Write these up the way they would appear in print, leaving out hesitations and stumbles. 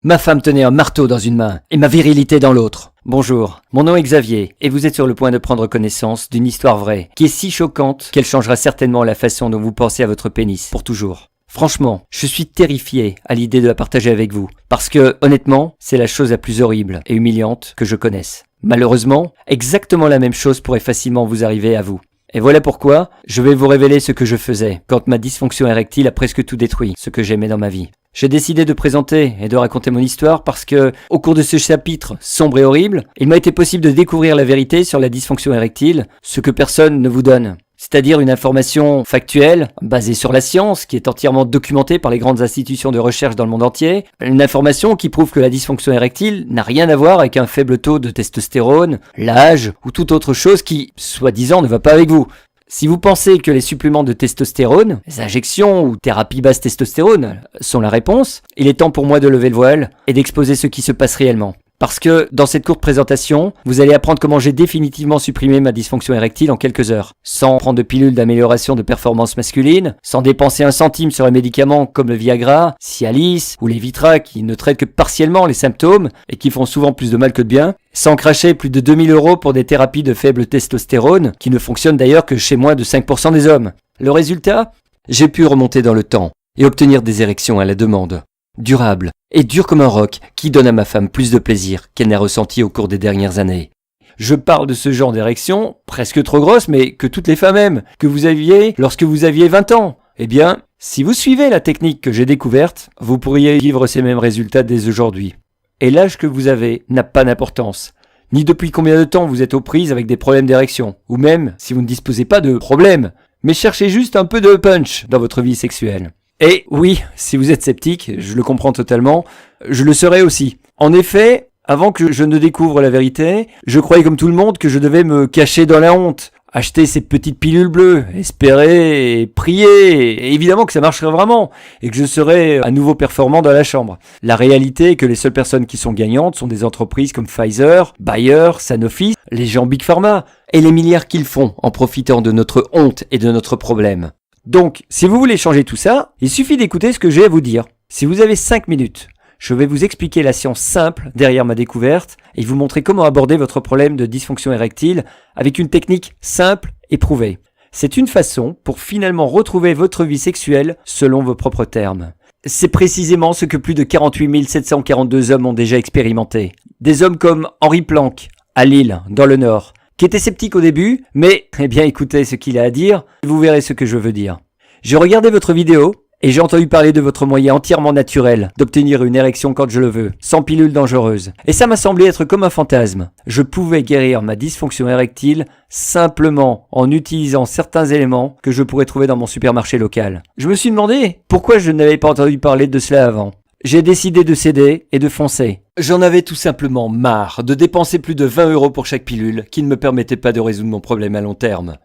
Ma femme tenait un marteau dans une main et ma virilité dans l'autre. Bonjour, mon nom est Xavier et vous êtes sur le point de prendre connaissance d'une histoire vraie qui est si choquante qu'elle changera certainement la façon dont vous pensez à votre pénis pour toujours. Franchement, je suis terrifié à l'idée de la partager avec vous parce que, honnêtement, c'est la chose la plus horrible et humiliante que je connaisse. Malheureusement, exactement la même chose pourrait facilement vous arriver à vous. Et voilà pourquoi je vais vous révéler ce que je faisais quand ma dysfonction érectile a presque tout détruit, ce que j'aimais dans ma vie. J'ai décidé de présenter et de raconter mon histoire parce que, au cours de ce chapitre sombre et horrible, il m'a été possible de découvrir la vérité sur la dysfonction érectile, ce que personne ne vous donne. C'est-à-dire une information factuelle, basée sur la science, qui est entièrement documentée par les grandes institutions de recherche dans le monde entier. Une information qui prouve que la dysfonction érectile n'a rien à voir avec un faible taux de testostérone, l'âge ou toute autre chose qui, soi-disant, ne va pas avec vous. Si vous pensez que les suppléments de testostérone, les injections ou thérapies basse testostérone sont la réponse, il est temps pour moi de lever le voile et d'exposer ce qui se passe réellement. Parce que, dans cette courte présentation, vous allez apprendre comment j'ai définitivement supprimé ma dysfonction érectile en quelques heures. Sans prendre de pilules d'amélioration de performance masculine, sans dépenser un centime sur les médicaments comme le Viagra, Cialis ou les Vitra qui ne traitent que partiellement les symptômes et qui font souvent plus de mal que de bien, sans cracher plus de 2000 € pour des thérapies de faible testostérone qui ne fonctionnent d'ailleurs que chez moins de 5% des hommes. Le résultat ? J'ai pu remonter dans le temps et obtenir des érections à la demande. Durable et dur comme un roc qui donne à ma femme plus de plaisir qu'elle n'a ressenti au cours des dernières années. Je parle de ce genre d'érection, presque trop grosse, mais que toutes les femmes aiment, que vous aviez lorsque vous aviez 20 ans. Eh bien, si vous suivez la technique que j'ai découverte, vous pourriez vivre ces mêmes résultats dès aujourd'hui. Et l'âge que vous avez n'a pas d'importance. Ni depuis combien de temps vous êtes aux prises avec des problèmes d'érection, ou même si vous ne disposez pas de problèmes. Mais cherchez juste un peu de punch dans votre vie sexuelle. Et oui, si vous êtes sceptique, je le comprends totalement, je le serai aussi. En effet, avant que je ne découvre la vérité, je croyais comme tout le monde que je devais me cacher dans la honte, acheter ces petites pilules bleues, espérer et prier, et évidemment que ça marcherait vraiment, et que je serais à nouveau performant dans la chambre. La réalité est que les seules personnes qui sont gagnantes sont des entreprises comme Pfizer, Bayer, Sanofi, les gens Big Pharma, et les milliards qu'ils font en profitant de notre honte et de notre problème. Donc, si vous voulez changer tout ça, il suffit d'écouter ce que j'ai à vous dire. Si vous avez 5 minutes, je vais vous expliquer la science simple derrière ma découverte et vous montrer comment aborder votre problème de dysfonction érectile avec une technique simple et prouvée. C'est une façon pour finalement retrouver votre vie sexuelle selon vos propres termes. C'est précisément ce que plus de 48 742 hommes ont déjà expérimenté. Des hommes comme Henri Planck, à Lille, dans le Nord, qui était sceptique au début, mais, eh bien écoutez ce qu'il a à dire, vous verrez ce que je veux dire. J'ai regardé votre vidéo, et j'ai entendu parler de votre moyen entièrement naturel d'obtenir une érection quand je le veux, sans pilule dangereuse. Et ça m'a semblé être comme un fantasme. Je pouvais guérir ma dysfonction érectile simplement en utilisant certains éléments que je pourrais trouver dans mon supermarché local. Je me suis demandé pourquoi je n'avais pas entendu parler de cela avant. J'ai décidé de céder et de foncer. J'en avais tout simplement marre de dépenser plus de 20 € pour chaque pilule qui ne me permettait pas de résoudre mon problème à long terme.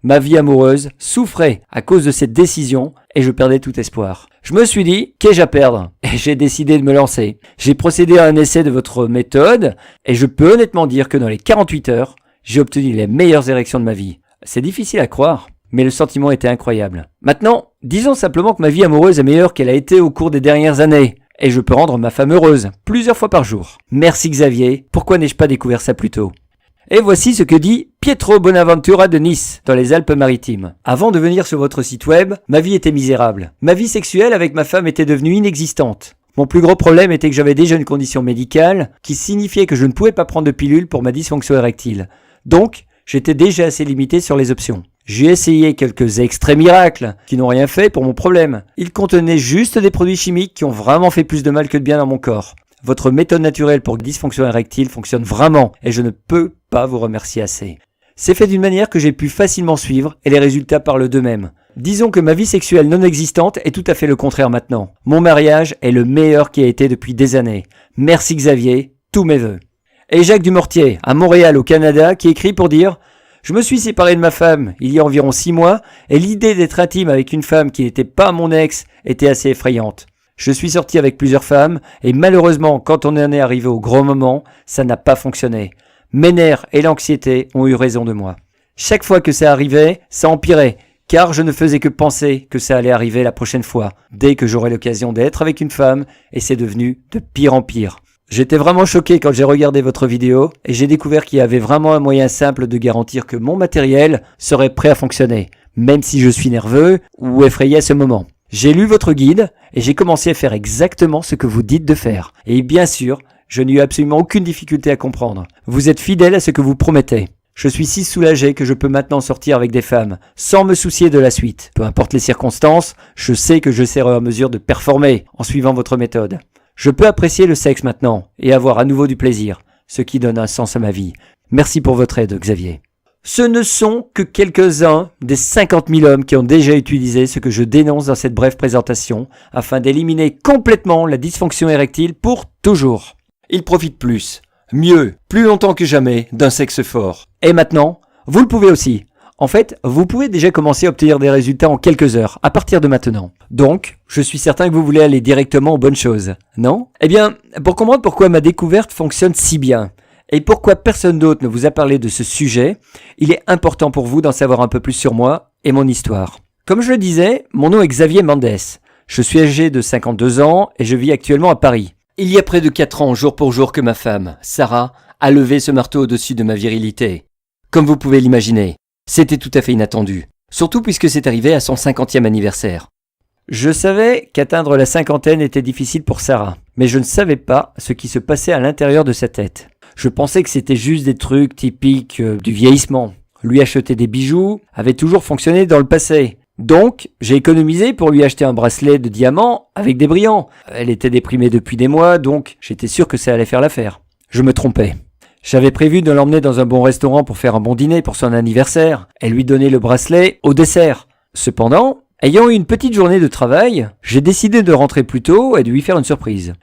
Ma vie amoureuse souffrait à cause de cette décision et je perdais tout espoir. Je me suis dit, qu'ai-je à perdre ? Et j'ai décidé de me lancer. J'ai procédé à un essai de votre méthode et je peux honnêtement dire que dans les 48 heures, j'ai obtenu les meilleures érections de ma vie. C'est difficile à croire, mais le sentiment était incroyable. Maintenant, disons simplement que ma vie amoureuse est meilleure qu'elle a été au cours des dernières années. Et je peux rendre ma femme heureuse, plusieurs fois par jour. Merci Xavier, pourquoi n'ai-je pas découvert ça plus tôt ? Et voici ce que dit Pietro Bonaventura de Nice, dans les Alpes-Maritimes. Avant de venir sur votre site web, ma vie était misérable. Ma vie sexuelle avec ma femme était devenue inexistante. Mon plus gros problème était que j'avais déjà une condition médicale qui signifiait que je ne pouvais pas prendre de pilule pour ma dysfonction érectile. Donc, j'étais déjà assez limité sur les options. J'ai essayé quelques extraits miracles qui n'ont rien fait pour mon problème. Ils contenaient juste des produits chimiques qui ont vraiment fait plus de mal que de bien dans mon corps. Votre méthode naturelle pour dysfonction érectile fonctionne vraiment et je ne peux pas vous remercier assez. C'est fait d'une manière que j'ai pu facilement suivre et les résultats parlent d'eux-mêmes. Disons que ma vie sexuelle non existante est tout à fait le contraire maintenant. Mon mariage est le meilleur qui a été depuis des années. Merci Xavier, tous mes vœux. Et Jacques Dumortier, à Montréal au Canada, qui écrit pour dire « Je me suis séparé de ma femme il y a environ 6 mois et l'idée d'être intime avec une femme qui n'était pas mon ex était assez effrayante. Je suis sorti avec plusieurs femmes et malheureusement quand on en est arrivé au gros moment, ça n'a pas fonctionné. Mes nerfs et l'anxiété ont eu raison de moi. Chaque fois que ça arrivait, ça empirait car je ne faisais que penser que ça allait arriver la prochaine fois, dès que j'aurai l'occasion d'être avec une femme, et c'est devenu de pire en pire. J'étais vraiment choqué quand j'ai regardé votre vidéo, et j'ai découvert qu'il y avait vraiment un moyen simple de garantir que mon matériel serait prêt à fonctionner, même si je suis nerveux ou effrayé à ce moment. J'ai lu votre guide, et j'ai commencé à faire exactement ce que vous dites de faire. Et bien sûr, je n'ai eu absolument aucune difficulté à comprendre. Vous êtes fidèle à ce que vous promettez. Je suis si soulagé que je peux maintenant sortir avec des femmes, sans me soucier de la suite. Peu importe les circonstances, je sais que je serai en mesure de performer en suivant votre méthode. Je peux apprécier le sexe maintenant, et avoir à nouveau du plaisir, ce qui donne un sens à ma vie. Merci pour votre aide, Xavier. Ce ne sont que quelques-uns des 50 000 hommes qui ont déjà utilisé ce que je dénonce dans cette brève présentation, afin d'éliminer complètement la dysfonction érectile pour toujours. Ils profitent plus, mieux, plus longtemps que jamais d'un sexe fort. Et maintenant, vous le pouvez aussi. En fait, vous pouvez déjà commencer à obtenir des résultats en quelques heures, à partir de maintenant. Donc, je suis certain que vous voulez aller directement aux bonnes choses, non? Eh bien, pour comprendre pourquoi ma découverte fonctionne si bien, et pourquoi personne d'autre ne vous a parlé de ce sujet, il est important pour vous d'en savoir un peu plus sur moi et mon histoire. Comme je le disais, mon nom est Xavier Mendes. Je suis âgé de 52 ans et je vis actuellement à Paris. Il y a près de 4 ans, jour pour jour, que ma femme, Sarah, a levé ce marteau au-dessus de ma virilité. Comme vous pouvez l'imaginer, c'était tout à fait inattendu, surtout puisque c'est arrivé à son 50e anniversaire. Je savais qu'atteindre la cinquantaine était difficile pour Sarah, mais je ne savais pas ce qui se passait à l'intérieur de sa tête. Je pensais que c'était juste des trucs typiques du vieillissement. Lui acheter des bijoux avait toujours fonctionné dans le passé. Donc, j'ai économisé pour lui acheter un bracelet de diamants avec des brillants. Elle était déprimée depuis des mois, donc j'étais sûr que ça allait faire l'affaire. Je me trompais. J'avais prévu de l'emmener dans un bon restaurant pour faire un bon dîner pour son anniversaire et lui donner le bracelet au dessert. Cependant, ayant eu une petite journée de travail, j'ai décidé de rentrer plus tôt et de lui faire une surprise.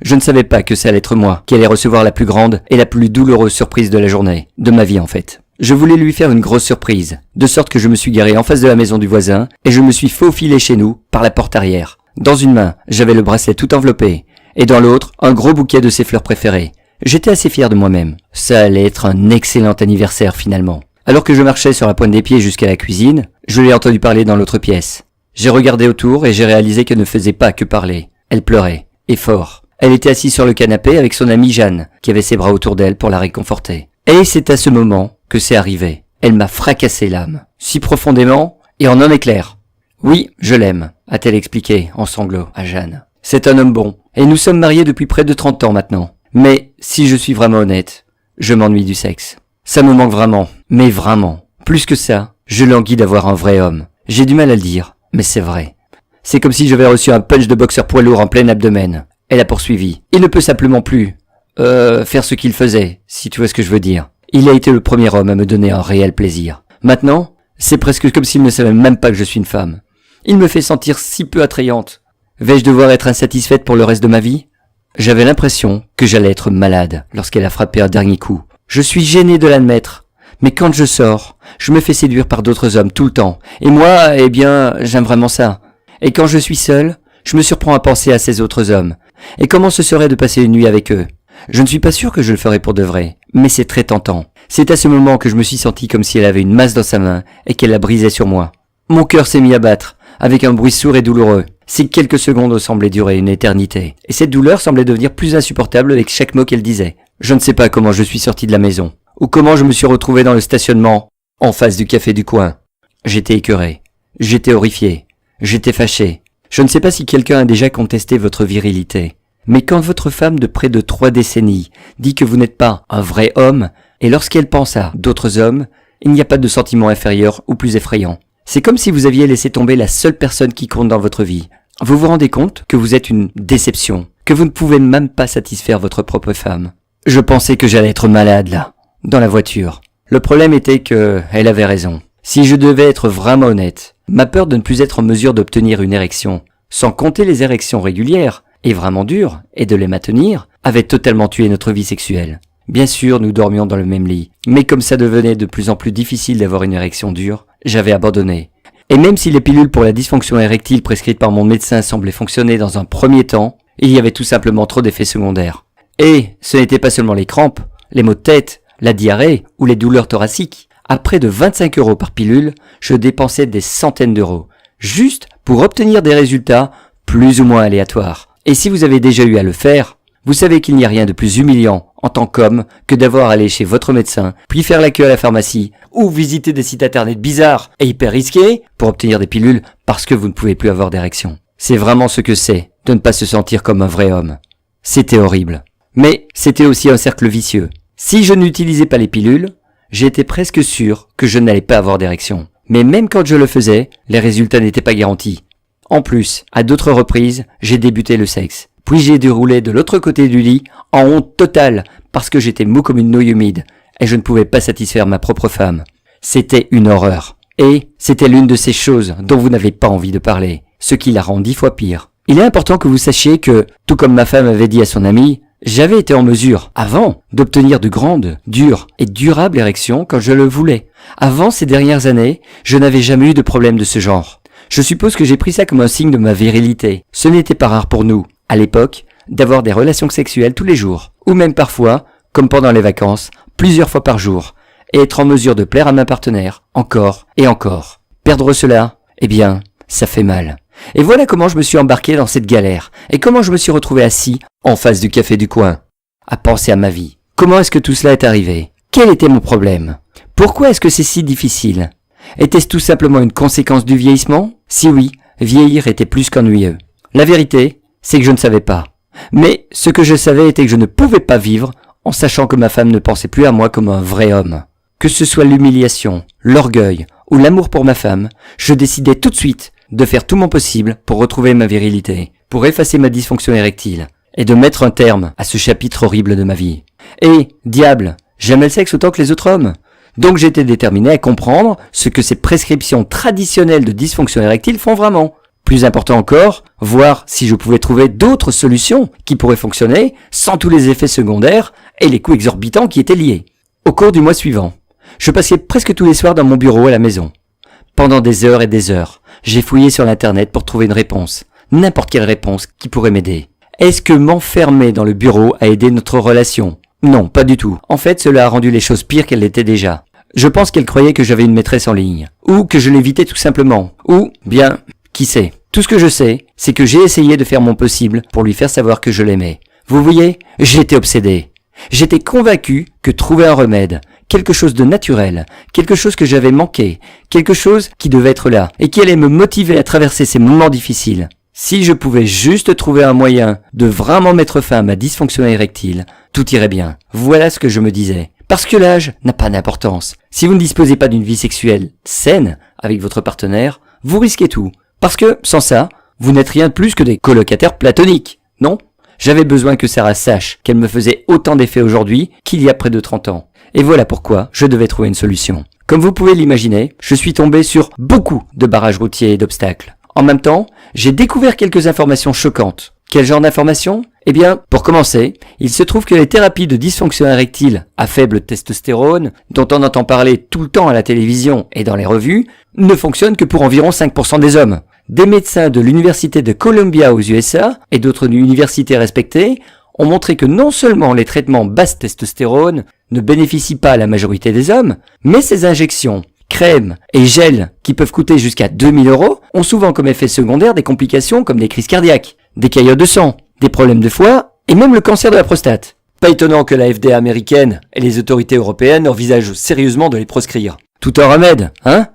Je ne savais pas que ça allait être moi qui allait recevoir la plus grande et la plus douloureuse surprise de la journée, de ma vie en fait. Je voulais lui faire une grosse surprise, de sorte que je me suis garé en face de la maison du voisin et je me suis faufilé chez nous par la porte arrière. Dans une main, j'avais le bracelet tout enveloppé et dans l'autre, un gros bouquet de ses fleurs préférées. J'étais assez fier de moi-même. Ça allait être un excellent anniversaire finalement. Alors que je marchais sur la pointe des pieds jusqu'à la cuisine, je l'ai entendu parler dans l'autre pièce. J'ai regardé autour et j'ai réalisé qu'elle ne faisait pas que parler. Elle pleurait, et fort. Elle était assise sur le canapé avec son amie Jeanne, qui avait ses bras autour d'elle pour la réconforter. Et c'est à ce moment que c'est arrivé. Elle m'a fracassé l'âme, si profondément et en un éclair. Oui, je l'aime, a-t-elle expliqué en sanglots à Jeanne. C'est un homme bon, et nous sommes mariés depuis près de 30 ans maintenant. Mais, si je suis vraiment honnête, je m'ennuie du sexe. Ça me manque vraiment, mais vraiment. Plus que ça, je languis d'avoir un vrai homme. J'ai du mal à le dire, mais c'est vrai. C'est comme si j'avais reçu un punch de boxeur poids lourd en plein abdomen. Elle a poursuivi. Il ne peut simplement plus faire ce qu'il faisait, si tu vois ce que je veux dire. Il a été le premier homme à me donner un réel plaisir. Maintenant, c'est presque comme s'il ne savait même pas que je suis une femme. Il me fait sentir si peu attrayante. Vais-je devoir être insatisfaite pour le reste de ma vie? J'avais l'impression que j'allais être malade lorsqu'elle a frappé un dernier coup. Je suis gêné de l'admettre. Mais quand je sors, je me fais séduire par d'autres hommes tout le temps. Et moi, eh bien, j'aime vraiment ça. Et quand je suis seul, je me surprends à penser à ces autres hommes. Et comment ce serait de passer une nuit avec eux? Je ne suis pas sûr que je le ferais pour de vrai, mais c'est très tentant. C'est à ce moment que je me suis senti comme si elle avait une masse dans sa main et qu'elle la brisait sur moi. Mon cœur s'est mis à battre, avec un bruit sourd et douloureux. Ces quelques secondes semblaient durer une éternité, et cette douleur semblait devenir plus insupportable avec chaque mot qu'elle disait. Je ne sais pas comment je suis sorti de la maison, ou comment je me suis retrouvé dans le stationnement, en face du café du coin. J'étais écœuré, j'étais horrifié, j'étais fâché. Je ne sais pas si quelqu'un a déjà contesté votre virilité, mais quand votre femme de près de 3 décennies dit que vous n'êtes pas un vrai homme, et lorsqu'elle pense à d'autres hommes, il n'y a pas de sentiment inférieur ou plus effrayant. C'est comme si vous aviez laissé tomber la seule personne qui compte dans votre vie. Vous vous rendez compte que vous êtes une déception, que vous ne pouvez même pas satisfaire votre propre femme. Je pensais que j'allais être malade là, dans la voiture. Le problème était que elle avait raison. Si je devais être vraiment honnête, ma peur de ne plus être en mesure d'obtenir une érection, sans compter les érections régulières, et vraiment dures, et de les maintenir, avait totalement tué notre vie sexuelle. Bien sûr, nous dormions dans le même lit, mais comme ça devenait de plus en plus difficile d'avoir une érection dure, j'avais abandonné. Et même si les pilules pour la dysfonction érectile prescrites par mon médecin semblaient fonctionner dans un premier temps, il y avait tout simplement trop d'effets secondaires. Et ce n'était pas seulement les crampes, les maux de tête, la diarrhée ou les douleurs thoraciques. À près de 25 € par pilule, je dépensais des centaines d'euros, juste pour obtenir des résultats plus ou moins aléatoires. Et si vous avez déjà eu à le faire, vous savez qu'il n'y a rien de plus humiliant en tant qu'homme que d'avoir à aller chez votre médecin, puis faire la queue à la pharmacie, ou visiter des sites internet bizarres et hyper risqués pour obtenir des pilules parce que vous ne pouvez plus avoir d'érection. C'est vraiment ce que c'est de ne pas se sentir comme un vrai homme. C'était horrible. Mais c'était aussi un cercle vicieux. Si je n'utilisais pas les pilules, j'étais presque sûr que je n'allais pas avoir d'érection. Mais même quand je le faisais, les résultats n'étaient pas garantis. En plus, à d'autres reprises, j'ai débuté le sexe. Puis j'ai dû rouler de l'autre côté du lit en honte totale parce que j'étais mou comme une nouille humide et je ne pouvais pas satisfaire ma propre femme. C'était une horreur. Et c'était l'une de ces choses dont vous n'avez pas envie de parler, ce qui la rend 10 fois pire. Il est important que vous sachiez que, tout comme ma femme avait dit à son ami, j'avais été en mesure, avant, d'obtenir de grandes, dures et durables érections quand je le voulais. Avant ces dernières années, je n'avais jamais eu de problème de ce genre. Je suppose que j'ai pris ça comme un signe de ma virilité. Ce n'était pas rare pour nous, à l'époque, d'avoir des relations sexuelles tous les jours, ou même parfois, comme pendant les vacances, plusieurs fois par jour, et être en mesure de plaire à ma partenaire, encore et encore. Perdre cela, eh bien, ça fait mal. Et voilà comment je me suis embarqué dans cette galère, et comment je me suis retrouvé assis en face du café du coin, à penser à ma vie. Comment est-ce que tout cela est arrivé? Quel était mon problème? Pourquoi est-ce que c'est si difficile? Était-ce tout simplement une conséquence du vieillissement? Si oui, vieillir était plus qu'ennuyeux. La vérité, c'est que je ne savais pas. Mais ce que je savais était que je ne pouvais pas vivre en sachant que ma femme ne pensait plus à moi comme un vrai homme. Que ce soit l'humiliation, l'orgueil ou l'amour pour ma femme, je décidais tout de suite de faire tout mon possible pour retrouver ma virilité, pour effacer ma dysfonction érectile et de mettre un terme à ce chapitre horrible de ma vie. Et, diable, j'aimais le sexe autant que les autres hommes. Donc j'étais déterminé à comprendre ce que ces prescriptions traditionnelles de dysfonction érectile font vraiment. Plus important encore, voir si je pouvais trouver d'autres solutions qui pourraient fonctionner sans tous les effets secondaires et les coûts exorbitants qui étaient liés. Au cours du mois suivant, je passais presque tous les soirs dans mon bureau à la maison. Pendant des heures et des heures, j'ai fouillé sur l'internet pour trouver une réponse. N'importe quelle réponse qui pourrait m'aider. Est-ce que m'enfermer dans le bureau a aidé notre relation? Non, pas du tout. En fait, cela a rendu les choses pires qu'elles l'étaient déjà. Je pense qu'elle croyait que j'avais une maîtresse en ligne. Ou que je l'évitais tout simplement. Ou, bien, qui sait? Tout ce que je sais, c'est que j'ai essayé de faire mon possible pour lui faire savoir que je l'aimais. Vous voyez, j'étais obsédé. J'étais convaincu que trouver un remède, quelque chose de naturel, quelque chose que j'avais manqué, quelque chose qui devait être là et qui allait me motiver à traverser ces moments difficiles. Si je pouvais juste trouver un moyen de vraiment mettre fin à ma dysfonction érectile, tout irait bien. Voilà ce que je me disais. Parce que l'âge n'a pas d'importance. Si vous ne disposez pas d'une vie sexuelle saine avec votre partenaire, vous risquez tout. Parce que, sans ça, vous n'êtes rien de plus que des colocataires platoniques, non? J'avais besoin que Sarah sache qu'elle me faisait autant d'effet aujourd'hui qu'il y a près de 30 ans. Et voilà pourquoi je devais trouver une solution. Comme vous pouvez l'imaginer, je suis tombé sur beaucoup de barrages routiers et d'obstacles. En même temps, j'ai découvert quelques informations choquantes. Quel genre d'informations? Eh bien, pour commencer, il se trouve que les thérapies de dysfonction érectile à faible testostérone, dont on entend parler tout le temps à la télévision et dans les revues, ne fonctionnent que pour environ 5% des hommes. Des médecins de l'université de Columbia aux USA et d'autres universités respectées ont montré que non seulement les traitements basse testostérone ne bénéficient pas à la majorité des hommes, mais ces injections, crèmes et gels qui peuvent coûter jusqu'à 2000 € ont souvent comme effet secondaire des complications comme des crises cardiaques, des caillots de sang, des problèmes de foie et même le cancer de la prostate. Pas étonnant que la FDA américaine et les autorités européennes envisagent sérieusement de les proscrire. Tout un remède, hein?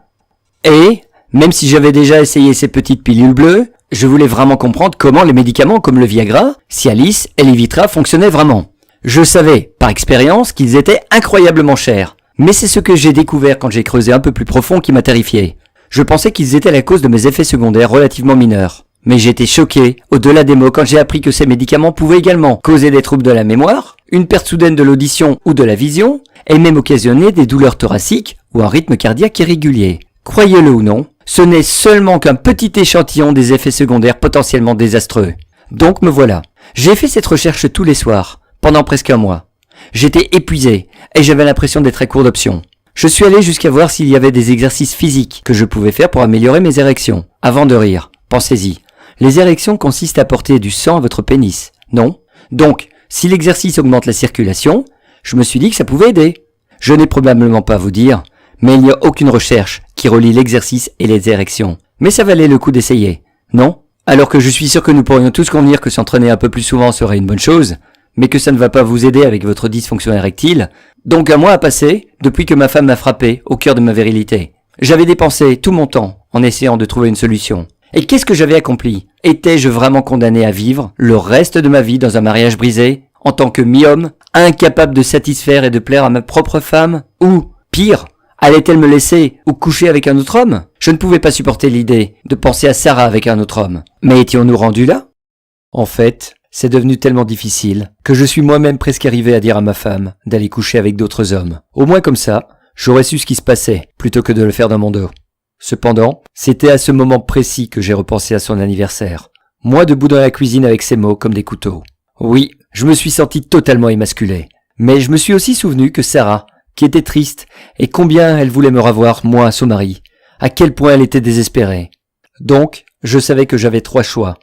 Et, même si j'avais déjà essayé ces petites pilules bleues, je voulais vraiment comprendre comment les médicaments comme le Viagra, Cialis et Levitra fonctionnaient vraiment. Je savais, par expérience, qu'ils étaient incroyablement chers. Mais c'est ce que j'ai découvert quand j'ai creusé un peu plus profond qui m'a terrifié. Je pensais qu'ils étaient la cause de mes effets secondaires relativement mineurs. Mais j'ai été choqué, au-delà des mots, quand j'ai appris que ces médicaments pouvaient également causer des troubles de la mémoire, une perte soudaine de l'audition ou de la vision, et même occasionner des douleurs thoraciques ou un rythme cardiaque irrégulier. Croyez-le ou non, ce n'est seulement qu'un petit échantillon des effets secondaires potentiellement désastreux. Donc me voilà. J'ai fait cette recherche tous les soirs, pendant presque un mois. J'étais épuisé, et j'avais l'impression d'être à court d'options. Je suis allé jusqu'à voir s'il y avait des exercices physiques que je pouvais faire pour améliorer mes érections. Avant de rire, pensez-y. Les érections consistent à porter du sang à votre pénis, non? Donc, si l'exercice augmente la circulation, je me suis dit que ça pouvait aider. Je n'ai probablement pas à vous dire, Mais il n'y a aucune recherche qui relie l'exercice et les érections. Mais ça valait le coup d'essayer, non? Alors que je suis sûr que nous pourrions tous convenir que s'entraîner un peu plus souvent serait une bonne chose, mais que ça ne va pas vous aider avec votre dysfonction érectile. Donc un mois a passé depuis que ma femme m'a frappé au cœur de ma virilité. J'avais dépensé tout mon temps en essayant de trouver une solution. Et qu'est-ce que j'avais accompli? Étais-je vraiment condamné à vivre le reste de ma vie dans un mariage brisé, en tant que mi-homme, incapable de satisfaire et de plaire à ma propre femme? Ou, pire, allait-elle me laisser ou coucher avec un autre homme? Je ne pouvais pas supporter l'idée de penser à Sarah avec un autre homme. Mais étions-nous rendus là? En fait, c'est devenu tellement difficile que je suis moi-même presque arrivé à dire à ma femme d'aller coucher avec d'autres hommes. Au moins comme ça, j'aurais su ce qui se passait plutôt que de le faire dans mon dos. Cependant, c'était à ce moment précis que j'ai repensé à son anniversaire. Moi debout dans la cuisine avec ses mots comme des couteaux. Oui, je me suis senti totalement émasculé. Mais je me suis aussi souvenu que Sarah, qui était triste, et combien elle voulait me revoir, moi, son mari, à quel point elle était désespérée. Donc, je savais que j'avais 3 choix.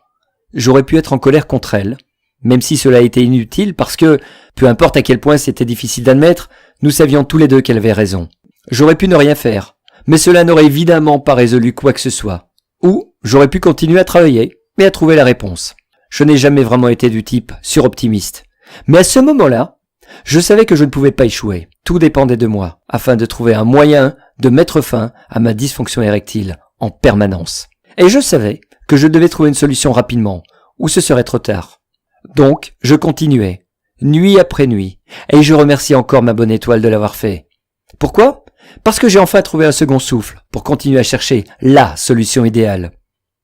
J'aurais pu être en colère contre elle, même si cela était inutile parce que, peu importe à quel point c'était difficile d'admettre, nous savions tous les deux qu'elle avait raison. J'aurais pu ne rien faire, mais cela n'aurait évidemment pas résolu quoi que ce soit. Ou, j'aurais pu continuer à travailler et à trouver la réponse. Je n'ai jamais vraiment été du type suroptimiste. Mais à ce moment-là, je savais que je ne pouvais pas échouer. Tout dépendait de moi, afin de trouver un moyen de mettre fin à ma dysfonction érectile en permanence. Et je savais que je devais trouver une solution rapidement, ou ce serait trop tard. Donc, je continuais, nuit après nuit, et je remercie encore ma bonne étoile de l'avoir fait. Pourquoi? Parce que j'ai enfin trouvé un second souffle pour continuer à chercher la solution idéale.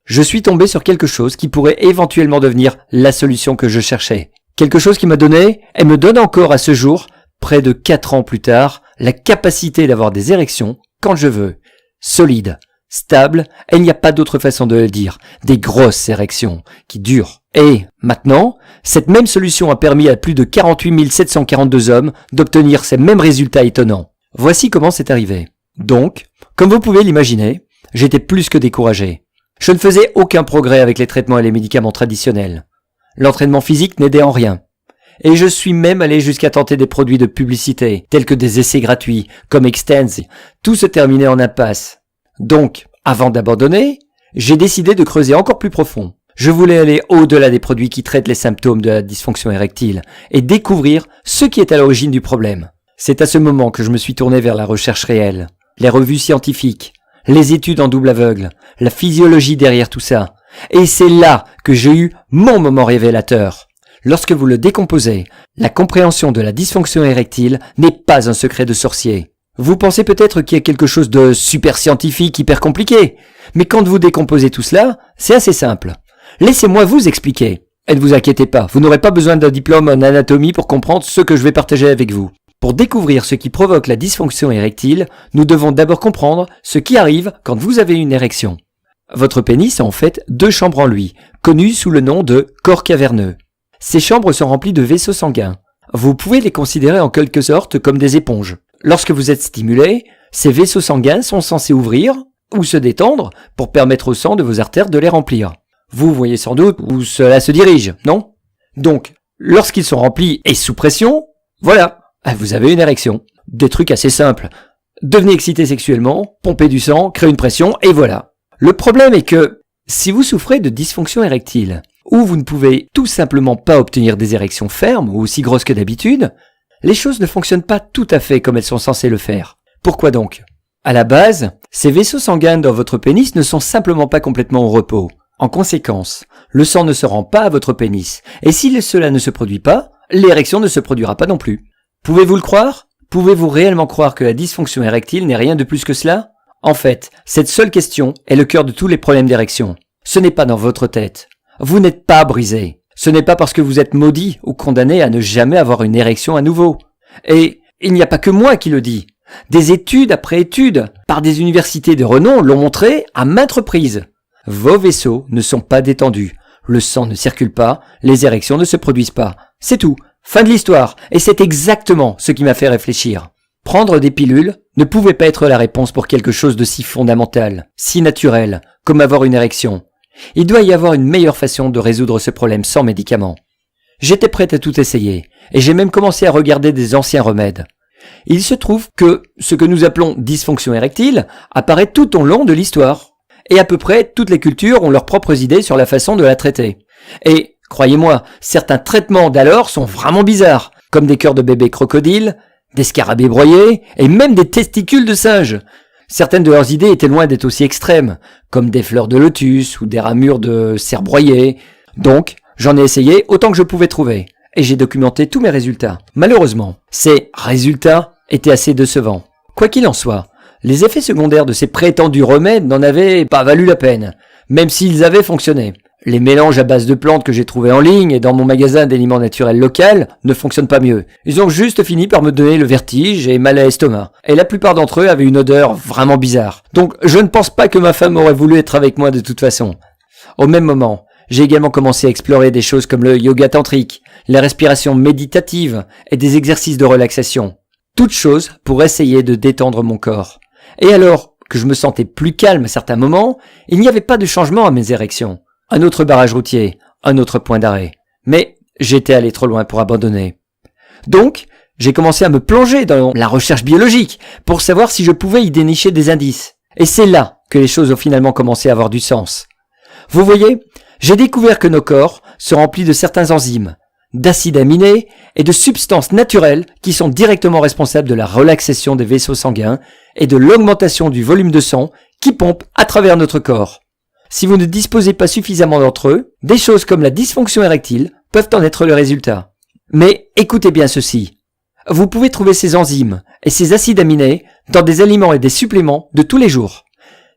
Je suis tombé sur quelque chose qui pourrait éventuellement devenir la solution que je cherchais. Quelque chose qui m'a donné, et me donne encore à ce jour, près de 4 ans plus tard, la capacité d'avoir des érections quand je veux. Solide, stable, et il n'y a pas d'autre façon de le dire. Des grosses érections qui durent. Et maintenant, cette même solution a permis à plus de 48 742 hommes d'obtenir ces mêmes résultats étonnants. Voici comment c'est arrivé. Donc, comme vous pouvez l'imaginer, j'étais plus que découragé. Je ne faisais aucun progrès avec les traitements et les médicaments traditionnels. L'entraînement physique n'aidait en rien. Et je suis même allé jusqu'à tenter des produits de publicité, tels que des essais gratuits, comme Extens. Tout se terminait en impasse. Donc, avant d'abandonner, j'ai décidé de creuser encore plus profond. Je voulais aller au-delà des produits qui traitent les symptômes de la dysfonction érectile et découvrir ce qui est à l'origine du problème. C'est à ce moment que je me suis tourné vers la recherche réelle, les revues scientifiques, les études en double aveugle, la physiologie derrière tout ça. Et c'est là que j'ai eu mon moment révélateur. Lorsque vous le décomposez, la compréhension de la dysfonction érectile n'est pas un secret de sorcier. Vous pensez peut-être qu'il y a quelque chose de super scientifique, hyper compliqué. Mais quand vous décomposez tout cela, c'est assez simple. Laissez-moi vous expliquer. Et ne vous inquiétez pas, vous n'aurez pas besoin d'un diplôme en anatomie pour comprendre ce que je vais partager avec vous. Pour découvrir ce qui provoque la dysfonction érectile, nous devons d'abord comprendre ce qui arrive quand vous avez une érection. Votre pénis a en fait 2 chambres en lui, connues sous le nom de corps caverneux. Ces chambres sont remplies de vaisseaux sanguins. Vous pouvez les considérer en quelque sorte comme des éponges. Lorsque vous êtes stimulé, ces vaisseaux sanguins sont censés ouvrir ou se détendre pour permettre au sang de vos artères de les remplir. Vous voyez sans doute où cela se dirige, non? Donc, lorsqu'ils sont remplis et sous pression, voilà, vous avez une érection. Des trucs assez simples. Devenez excité sexuellement, pompez du sang, créez une pression, et voilà. Le problème est que, si vous souffrez de dysfonction érectile, ou vous ne pouvez tout simplement pas obtenir des érections fermes ou aussi grosses que d'habitude, les choses ne fonctionnent pas tout à fait comme elles sont censées le faire. Pourquoi donc? À la base, ces vaisseaux sanguins dans votre pénis ne sont simplement pas complètement au repos. En conséquence, le sang ne se rend pas à votre pénis, et si cela ne se produit pas, l'érection ne se produira pas non plus. Pouvez-vous le croire? Pouvez-vous réellement croire que la dysfonction érectile n'est rien de plus que cela? En fait, cette seule question est le cœur de tous les problèmes d'érection. Ce n'est pas dans votre tête. Vous n'êtes pas brisé. Ce n'est pas parce que vous êtes maudit ou condamné à ne jamais avoir une érection à nouveau. Et il n'y a pas que moi qui le dis. Des études après études, par des universités de renom, l'ont montré à maintes reprises. Vos vaisseaux ne sont pas détendus. Le sang ne circule pas, les érections ne se produisent pas. C'est tout. Fin de l'histoire. Et c'est exactement ce qui m'a fait réfléchir. Prendre des pilules ne pouvait pas être la réponse pour quelque chose de si fondamental, si naturel, comme avoir une érection. Il doit y avoir une meilleure façon de résoudre ce problème sans médicaments. J'étais prêt à tout essayer, et j'ai même commencé à regarder des anciens remèdes. Il se trouve que ce que nous appelons dysfonction érectile apparaît tout au long de l'histoire. Et à peu près toutes les cultures ont leurs propres idées sur la façon de la traiter. Et, croyez-moi, certains traitements d'alors sont vraiment bizarres, comme des cœurs de bébé crocodile, des scarabées broyés, et même des testicules de singe. Certaines de leurs idées étaient loin d'être aussi extrêmes, comme des fleurs de lotus ou des ramures de cerf broyées. Donc, j'en ai essayé autant que je pouvais trouver, et j'ai documenté tous mes résultats. Malheureusement, ces résultats étaient assez décevants. Quoi qu'il en soit, les effets secondaires de ces prétendus remèdes n'en avaient pas valu la peine, même s'ils avaient fonctionné. Les mélanges à base de plantes que j'ai trouvés en ligne et dans mon magasin d'aliments naturels local ne fonctionnent pas mieux. Ils ont juste fini par me donner le vertige et mal à l'estomac. Et la plupart d'entre eux avaient une odeur vraiment bizarre. Donc je ne pense pas que ma femme aurait voulu être avec moi de toute façon. Au même moment, j'ai également commencé à explorer des choses comme le yoga tantrique, la respiration méditative et des exercices de relaxation. Toutes choses pour essayer de détendre mon corps. Et alors que je me sentais plus calme à certains moments, il n'y avait pas de changement à mes érections. Un autre barrage routier, un autre point d'arrêt. Mais j'étais allé trop loin pour abandonner. Donc, j'ai commencé à me plonger dans la recherche biologique pour savoir si je pouvais y dénicher des indices. Et c'est là que les choses ont finalement commencé à avoir du sens. Vous voyez, j'ai découvert que nos corps se remplissent de certains enzymes, d'acides aminés et de substances naturelles qui sont directement responsables de la relaxation des vaisseaux sanguins et de l'augmentation du volume de sang qui pompe à travers notre corps. Si vous ne disposez pas suffisamment d'entre eux, des choses comme la dysfonction érectile peuvent en être le résultat. Mais écoutez bien ceci. Vous pouvez trouver ces enzymes et ces acides aminés dans des aliments et des suppléments de tous les jours.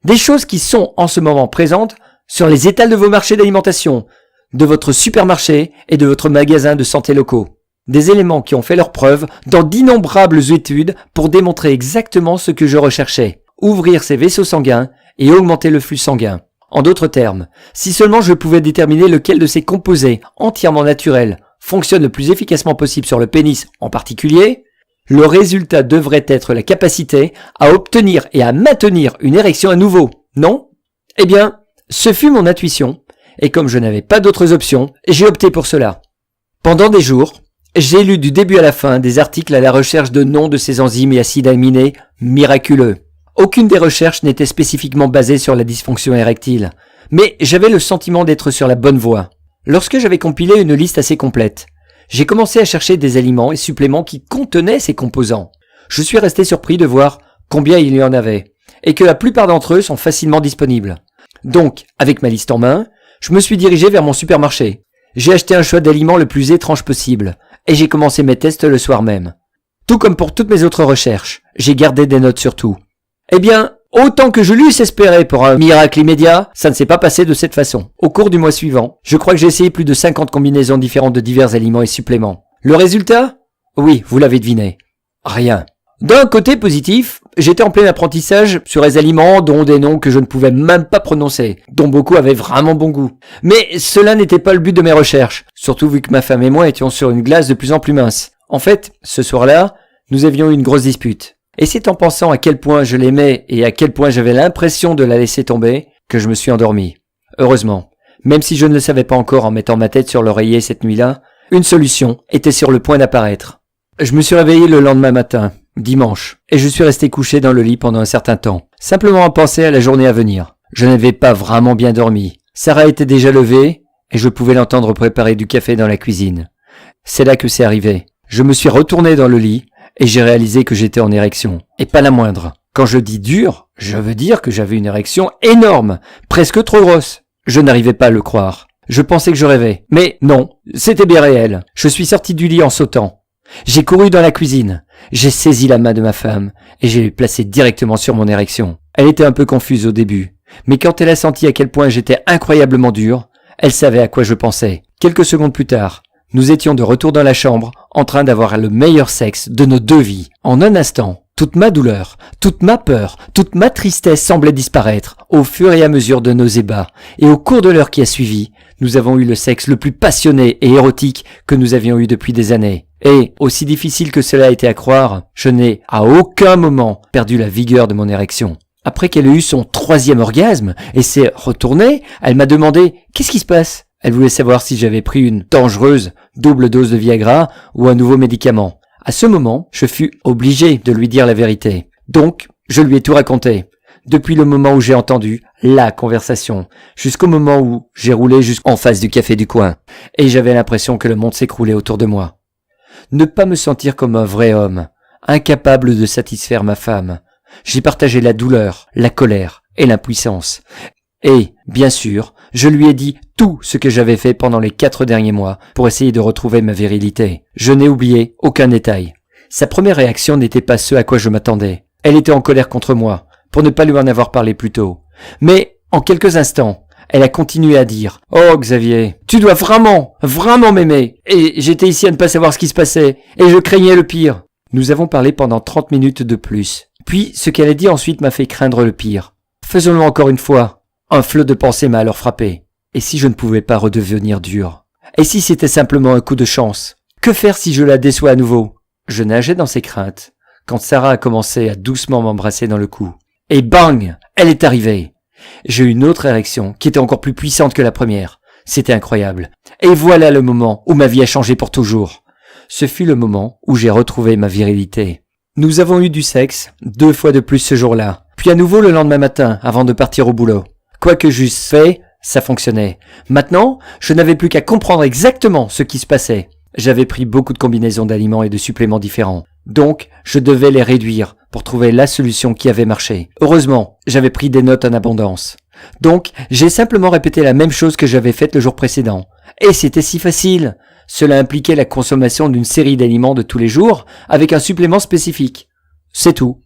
Des choses qui sont en ce moment présentes sur les étals de vos marchés d'alimentation, de votre supermarché et de votre magasin de santé locaux. Des éléments qui ont fait leurs preuves dans d'innombrables études pour démontrer exactement ce que je recherchais. Ouvrir ces vaisseaux sanguins et augmenter le flux sanguin. En d'autres termes, si seulement je pouvais déterminer lequel de ces composés entièrement naturels fonctionne le plus efficacement possible sur le pénis en particulier, le résultat devrait être la capacité à obtenir et à maintenir une érection à nouveau, non? Eh bien, ce fut mon intuition, et comme je n'avais pas d'autres options, j'ai opté pour cela. Pendant des jours, j'ai lu du début à la fin des articles à la recherche de noms de ces enzymes et acides aminés miraculeux. Aucune des recherches n'était spécifiquement basée sur la dysfonction érectile, mais j'avais le sentiment d'être sur la bonne voie. Lorsque j'avais compilé une liste assez complète, j'ai commencé à chercher des aliments et suppléments qui contenaient ces composants. Je suis resté surpris de voir combien il y en avait, et que la plupart d'entre eux sont facilement disponibles. Donc, avec ma liste en main, je me suis dirigé vers mon supermarché. J'ai acheté un choix d'aliments le plus étrange possible, et j'ai commencé mes tests le soir même. Tout comme pour toutes mes autres recherches, j'ai gardé des notes sur tout. Eh bien, autant que je l'eusse espéré pour un miracle immédiat, ça ne s'est pas passé de cette façon. Au cours du mois suivant, je crois que j'ai essayé plus de 50 combinaisons différentes de divers aliments et suppléments. Le résultat? Oui, vous l'avez deviné. Rien. D'un côté positif, j'étais en plein apprentissage sur les aliments dont des noms que je ne pouvais même pas prononcer, dont beaucoup avaient vraiment bon goût. Mais cela n'était pas le but de mes recherches, surtout vu que ma femme et moi étions sur une glace de plus en plus mince. En fait, ce soir-là, nous avions eu une grosse dispute. Et c'est en pensant à quel point je l'aimais et à quel point j'avais l'impression de la laisser tomber que je me suis endormi. Heureusement, même si je ne le savais pas encore en mettant ma tête sur l'oreiller cette nuit-là, une solution était sur le point d'apparaître. Je me suis réveillé le lendemain matin, dimanche, et je suis resté couché dans le lit pendant un certain temps, simplement à penser à la journée à venir. Je n'avais pas vraiment bien dormi. Sarah était déjà levée et je pouvais l'entendre préparer du café dans la cuisine. C'est là que c'est arrivé. Je me suis retourné dans le lit et j'ai réalisé que j'étais en érection. Et pas la moindre. Quand je dis dur, je veux dire que j'avais une érection énorme, presque trop grosse. Je n'arrivais pas à le croire. Je pensais que je rêvais. Mais non, c'était bien réel. Je suis sorti du lit en sautant. J'ai couru dans la cuisine. J'ai saisi la main de ma femme et j'ai lui placé directement sur mon érection. Elle était un peu confuse au début, mais quand elle a senti à quel point j'étais incroyablement dur, elle savait à quoi je pensais. Quelques secondes plus tard, nous étions de retour dans la chambre, en train d'avoir le meilleur sexe de nos deux vies. En un instant, toute ma douleur, toute ma peur, toute ma tristesse semblait disparaître au fur et à mesure de nos ébats. Et au cours de l'heure qui a suivi, nous avons eu le sexe le plus passionné et érotique que nous avions eu depuis des années. Et, aussi difficile que cela a été à croire, je n'ai à aucun moment perdu la vigueur de mon érection. Après qu'elle ait eu son 3e orgasme et s'est retournée, elle m'a demandé « Qu'est-ce qui se passe ?» Elle voulait savoir si j'avais pris une dangereuse double dose de Viagra ou un nouveau médicament. À ce moment, je fus obligé de lui dire la vérité. Donc, je lui ai tout raconté. Depuis le moment où j'ai entendu la conversation, jusqu'au moment où j'ai roulé jusqu'en face du café du coin, et j'avais l'impression que le monde s'écroulait autour de moi. Ne pas me sentir comme un vrai homme, incapable de satisfaire ma femme. J'ai partagé la douleur, la colère et l'impuissance. Et, bien sûr, je lui ai dit tout ce que j'avais fait pendant les 4 derniers mois pour essayer de retrouver ma virilité. Je n'ai oublié aucun détail. Sa première réaction n'était pas ce à quoi je m'attendais. Elle était en colère contre moi, pour ne pas lui en avoir parlé plus tôt. Mais, en quelques instants, elle a continué à dire « Oh Xavier, tu dois vraiment m'aimer. Et j'étais ici à ne pas savoir ce qui se passait, et je craignais le pire. » Nous avons parlé pendant 30 minutes de plus. Puis, ce qu'elle a dit ensuite m'a fait craindre le pire. Faisons-le encore une fois. Un flot de pensées m'a alors frappé. Et si je ne pouvais pas redevenir dur? Et si c'était simplement un coup de chance? Que faire si je la déçois à nouveau? Je nageais dans ces craintes, quand Sarah a commencé à doucement m'embrasser dans le cou. Et bang! Elle est arrivée. J'ai eu une autre érection qui était encore plus puissante que la première. C'était incroyable. Et voilà le moment où ma vie a changé pour toujours. Ce fut le moment où j'ai retrouvé ma virilité. Nous avons eu du sexe 2 fois de plus ce jour-là, puis à nouveau le lendemain matin avant de partir au boulot. Quoi que j'eusse fait, ça fonctionnait. Maintenant, je n'avais plus qu'à comprendre exactement ce qui se passait. J'avais pris beaucoup de combinaisons d'aliments et de suppléments différents. Donc, je devais les réduire pour trouver la solution qui avait marché. Heureusement, j'avais pris des notes en abondance. Donc, j'ai simplement répété la même chose que j'avais faite le jour précédent. Et c'était si facile. Cela impliquait la consommation d'une série d'aliments de tous les jours avec un supplément spécifique. C'est tout.